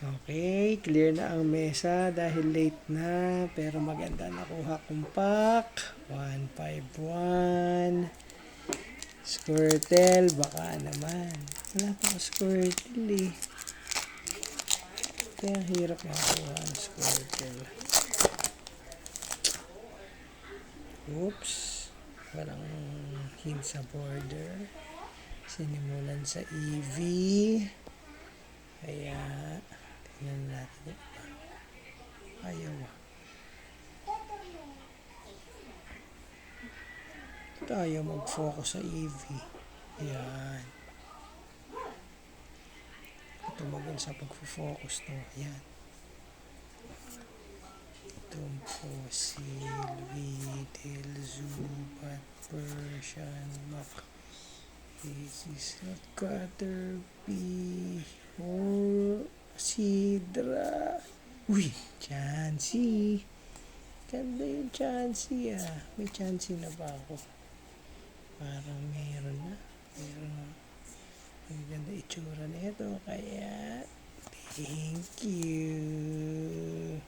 Okay, clear na ang mesa dahil late na, pero maganda nakuha kong pack. 151. Squirtle, baka naman. Wala pa ako Squirtle eh. Kaya hirap makakuha ang Squirtle. Oops. Walang hint sa border. Sinimulan sa EV. Kaya, tingnan natin. Ayaw. Tayo mag-focus sa EV. Ayan. Tumagal sa pag-focus to. Ayan. Tumposil, Videl, Zubat, Persian, Mac. This is a Caterpie. Oh, Sidra. Uy, Chansey. Ganda yung Chansey ah. May Chansey na ba ako? Parang meron na. Meron na. Ang ganda itsura na ito. Kaya, thank you.